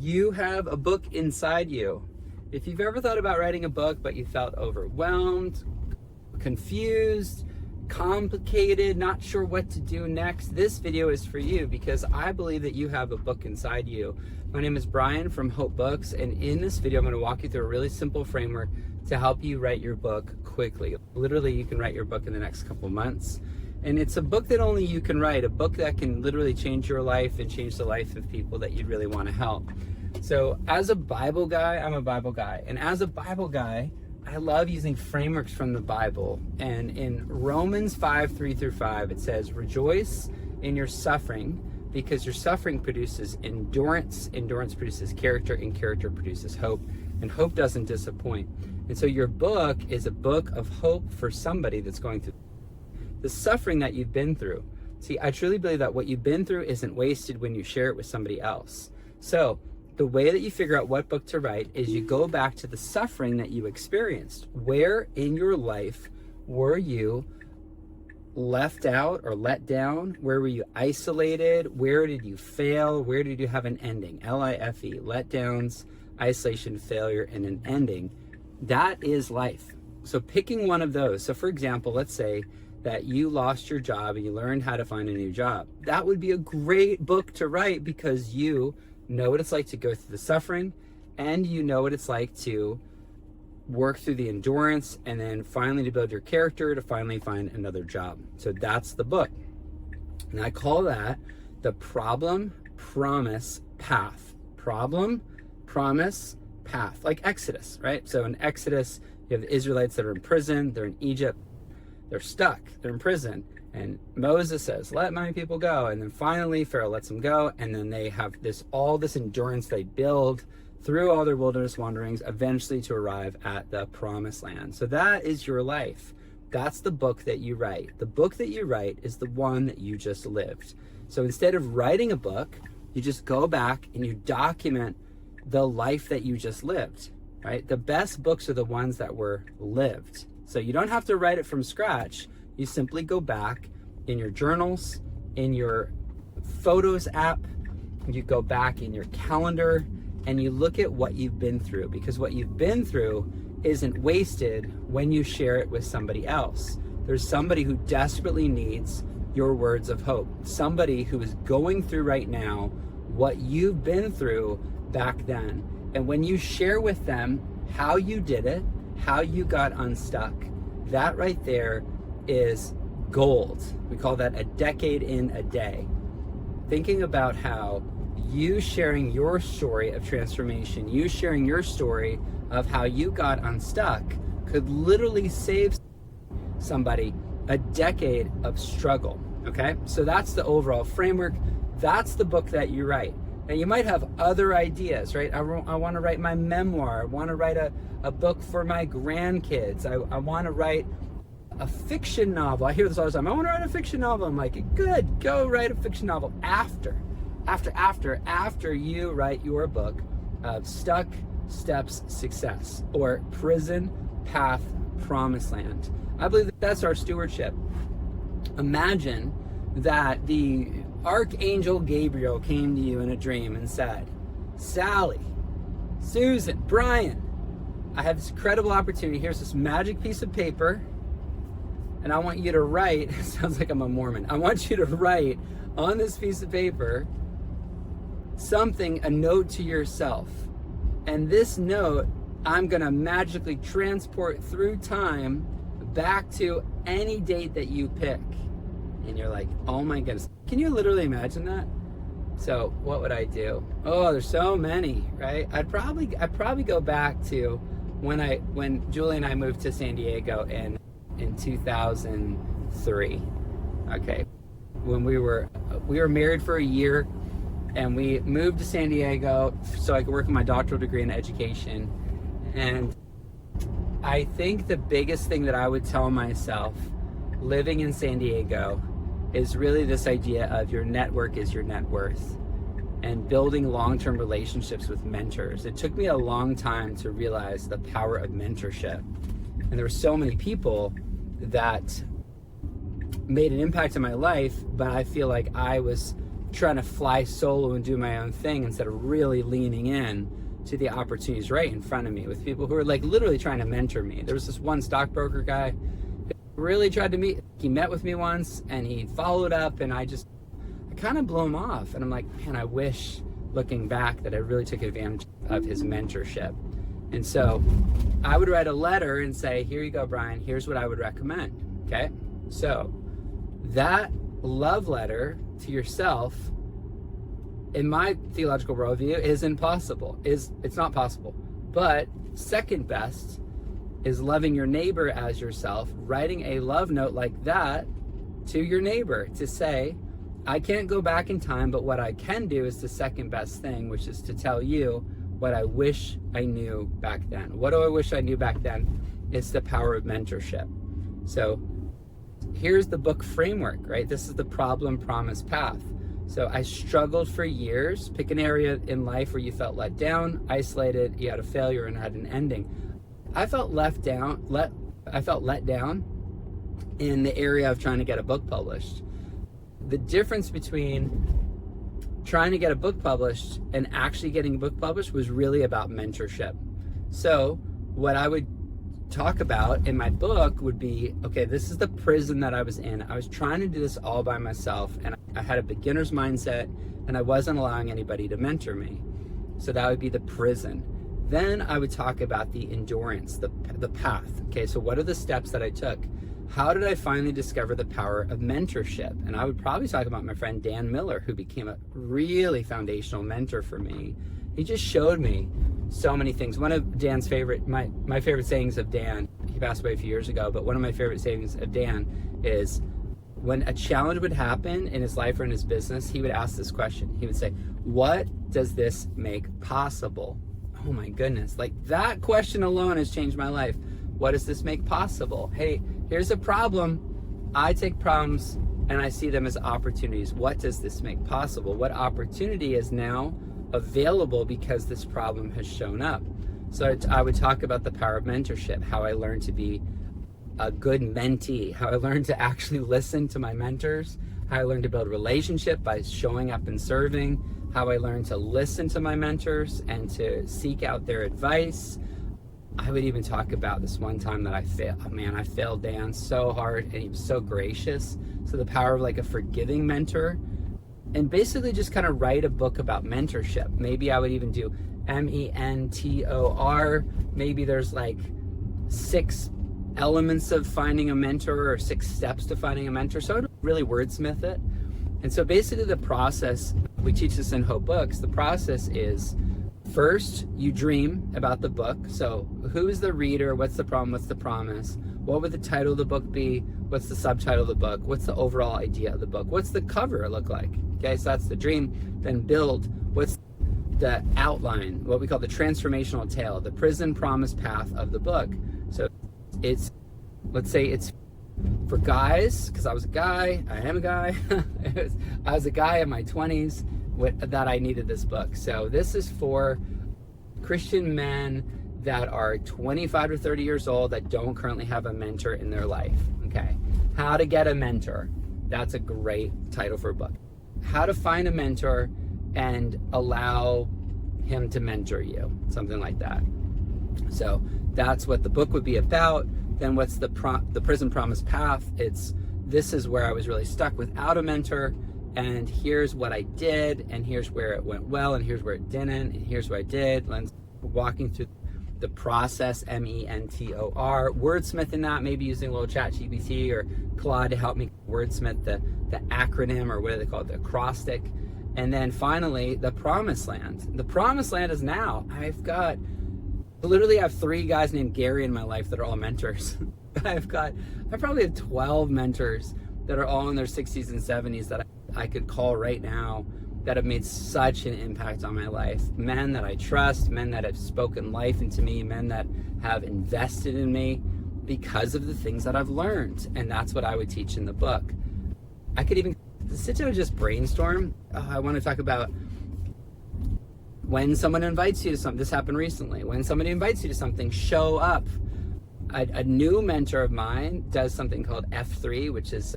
You have a book inside you. If you've ever thought about writing a book, but you felt overwhelmed, confused, complicated, not sure what to do next, this video is for you because I believe that you have a book inside you. My name is Brian from Hope Books, and in this video, I'm going to walk you through a really simple framework to help you write your book quickly. Literally, you can write your book in the next couple months. And it's a book that only you can write, a book that can literally change your life and change the life of people that you'd really want to help. So as a Bible guy, I'm a Bible guy. And as a Bible guy, I love using frameworks from the Bible. And in Romans 5:3-5, it says, rejoice in your suffering because your suffering produces endurance. Endurance produces character, and character produces hope. And hope doesn't disappoint. And so your book is a book of hope for somebody that's going through the suffering that you've been through. See, I truly believe that what you've been through isn't wasted when you share it with somebody else. So the way that you figure out what book to write is you go back to the suffering that you experienced. Where in your life were you left out or let down? Where were you isolated? Where did you fail? Where did you have an ending? L-I-F-E, letdowns, isolation, failure, and an ending. That is life. So picking one of those. So for example, let's say that you lost your job and you learned how to find a new job. That would be a great book to write because you know what it's like to go through the suffering and you know what it's like to work through the endurance and then finally to build your character to finally find another job. So that's the book. And I call that the problem, promise, path. Problem, promise, path. Like Exodus, right? So in Exodus, you have the Israelites that are in prison, they're in Egypt, they're stuck, they're in prison, and Moses says, let my people go, and then finally Pharaoh lets them go, and then they have all this endurance they build through all their wilderness wanderings, eventually to arrive at the promised land. So that is your life. That's the book that you write. The book that you write is the one that you just lived. So instead of writing a book, you just go back and you document the life that you just lived, right? The best books are the ones that were lived. So you don't have to write it from scratch. You simply go back in your journals, in your Photos app, you go back in your calendar, and you look at what you've been through, because what you've been through isn't wasted when you share it with somebody else. There's somebody who desperately needs your words of hope. Somebody who is going through right now what you've been through back then. And when you share with them how you did it, how you got unstuck, that right there is gold. We call that a decade in a day. Thinking about how you sharing your story of transformation, you sharing your story of how you got unstuck could literally save somebody a decade of struggle, okay? So that's the overall framework. That's the book that you write. Now you might have other ideas, right? I want to write my memoir. I want to write a book for my grandkids. I want to write a fiction novel. I hear this all the time. I want to write a fiction novel. I'm like, good, go write a fiction novel after you write your book of Stuck, Steps, Success, or Prison, Path, Promised Land. I believe that that's our stewardship. Imagine that the Archangel Gabriel came to you in a dream and said, Sally, Susan, Brian, I have this incredible opportunity. Here's this magic piece of paper, and I want you to write, it sounds like I'm a Mormon, I want you to write on this piece of paper something, a note to yourself. And this note, I'm gonna magically transport through time back to any date that you pick. And you're like, oh my goodness. Can you literally imagine that? So what would I do? Oh, there's so many, right? I'd probably go back to when Julie and I moved to San Diego in 2003. Okay. When we were married for a year and we moved to San Diego so I could work on my doctoral degree in education. And I think the biggest thing that I would tell myself living in San Diego is really this idea of your network is your net worth, and building long-term relationships with mentors. It took me a long time to realize the power of mentorship. And there were so many people that made an impact in my life, but I feel like I was trying to fly solo and do my own thing instead of really leaning in to the opportunities right in front of me with people who are like literally trying to mentor me. There was this one stockbroker guy who really tried to meet. He met with me once and he followed up, and I kind of blew him off. And I'm like, man, I wish looking back that I really took advantage of his mentorship. And so I would write a letter and say, here you go, Brian, here's what I would recommend. Okay. So that love letter to yourself, in my theological worldview, is impossible. It's not possible. But second best is loving your neighbor as yourself, writing a love note like that to your neighbor to say, I can't go back in time, but what I can do is the second best thing, which is to tell you what I wish I knew back then. What do I wish I knew back then? It's the power of mentorship. So here's the book framework, right? This is the problem, promise, path. So I struggled for years. Pick an area in life where you felt let down, isolated, you had a failure and had an ending. I felt let down in the area of trying to get a book published. The difference between trying to get a book published and actually getting a book published was really about mentorship. So what I would talk about in my book would be, okay, this is the prison that I was in. I was trying to do this all by myself, and I had a beginner's mindset, and I wasn't allowing anybody to mentor me. So that would be the prison. Then I would talk about the endurance, the path. Okay, so what are the steps that I took? How did I finally discover the power of mentorship? And I would probably talk about my friend Dan Miller, who became a really foundational mentor for me. He just showed me so many things. One of Dan's my favorite sayings of Dan, he passed away a few years ago, but one of my favorite sayings of Dan is, when a challenge would happen in his life or in his business, he would ask this question. He would say, what does this make possible? Oh my goodness, like that question alone has changed my life. What does this make possible? Hey, here's a problem. I take problems and I see them as opportunities. What does this make possible? What opportunity is now available because this problem has shown up? So I would talk about the power of mentorship, how I learned to be a good mentee, how I learned to actually listen to my mentors, how I learned to build relationship by showing up and serving, how I learned to listen to my mentors and to seek out their advice. I would even talk about this one time that I failed. Oh man, I failed Dan so hard, and he was so gracious. So the power of like a forgiving mentor, and basically just kind of write a book about mentorship. Maybe I would even do mentor. Maybe there's like 6 elements of finding a mentor or 6 steps to finding a mentor. So I would really wordsmith it. And so basically the process, we teach this in Hope Books, the process is, first, you dream about the book. So who is the reader? What's the problem? What's the promise? What would the title of the book be? What's the subtitle of the book? What's the overall idea of the book? What's the cover look like? Okay, so that's the dream. Then build. What's the outline? What we call the transformational tale, the prison promise path of the book. So it's, let's say it's for guys, because I was a guy, I am a guy. I was a guy in my 20s that I needed this book. So this is for Christian men that are 25 to 30 years old that don't currently have a mentor in their life. Okay, how to get a mentor. That's a great title for a book. How to find a mentor and allow him to mentor you, something like that. So that's what the book would be about. Then what's the prison promise path? This is where I was really stuck without a mentor, and here's what I did, and here's where it went well, and here's where it didn't, and here's what I did. And walking through the process, mentor, wordsmithing that, maybe using a little ChatGPT or Claude to help me wordsmith the acronym, or what do they call it, the acrostic. And then finally, the promised land. The promised land is now. I literally have 3 guys named Gary in my life that are all mentors. I probably have 12 mentors that are all in their 60s and 70s that I could call right now that have made such an impact on my life. Men that I trust, men that have spoken life into me, men that have invested in me because of the things that I've learned. And that's what I would teach in the book. I could even sit down and just brainstorm. I want to talk about when someone invites you to something. This happened recently. When somebody invites you to something, show up. A new mentor of mine does something called F3, which is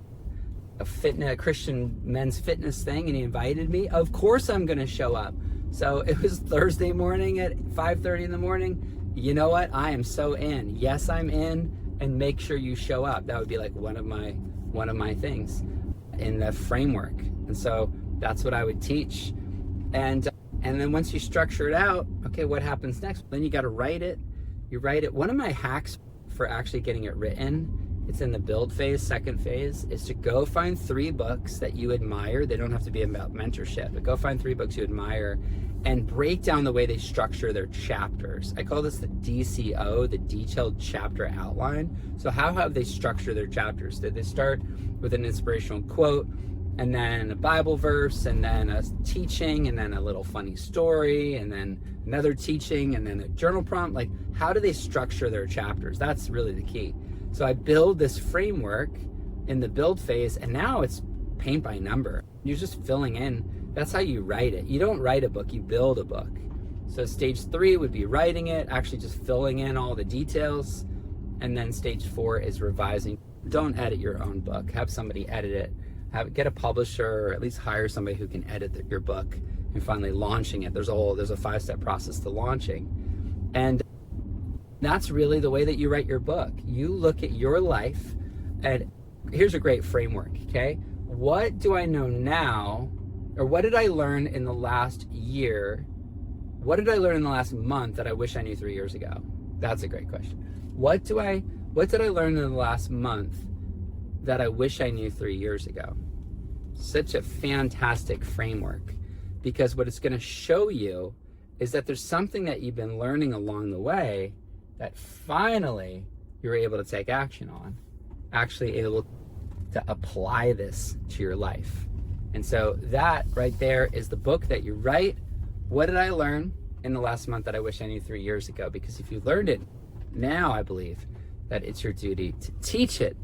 a Christian men's fitness thing, and he invited me. Of course I'm going to show up. So it was Thursday morning at 5:30 in the morning. You know what? I am so in. Yes, I'm in, and make sure you show up. That would be like one of my things in the framework. And so that's what I would teach. And then once you structure it out, okay, what happens next? Then you got to write it. You write it. One of my hacks for actually getting it written, it's in the build phase, second phase, is to go find 3 books that you admire. They don't have to be about mentorship, but go find 3 books you admire and break down the way they structure their chapters. I call this the DCO, the detailed chapter outline. So how have they structured their chapters? Did they start with an inspirational quote, and then a Bible verse, and then a teaching, and then a little funny story, and then another teaching, and then a journal prompt? Like, how do they structure their chapters? That's really the key. So I build this framework in the build phase, and now it's paint by number. You're just filling in. That's how you write it. You don't write a book, you build a book. So stage 3 would be writing it, actually just filling in all the details. And then stage 4 is revising. Don't edit your own book. Have somebody edit it. Get a publisher, or at least hire somebody who can edit your book, and finally launching it. There's a 5-step process to launching. And that's really the way that you write your book. You look at your life, and here's a great framework, okay? What do I know now, or what did I learn in the last year? What did I learn in the last month that I wish I knew 3 years ago? That's a great question. What did I learn in the last month that I wish I knew 3 years ago? Such a fantastic framework, because what it's going to show you is that there's something that you've been learning along the way that finally you're able to take action on, actually able to apply this to your life. And so that right there is the book that you write. What did I learn in the last month that I wish I knew 3 years ago? Because if you learned it now, I believe that it's your duty to teach it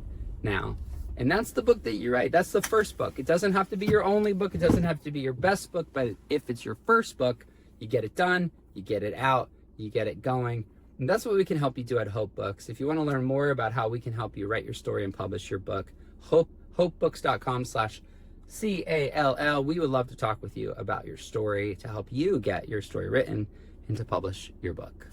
now. And that's the book that you write. That's the first book. It doesn't have to be your only book. It doesn't have to be your best book. But if it's your first book, you get it done, you get it out, you get it going. And that's what we can help you do at Hope Books. If you want to learn more about how we can help you write your story and publish your book, hopebooks.com/CALL. We would love to talk with you about your story, to help you get your story written and to publish your book.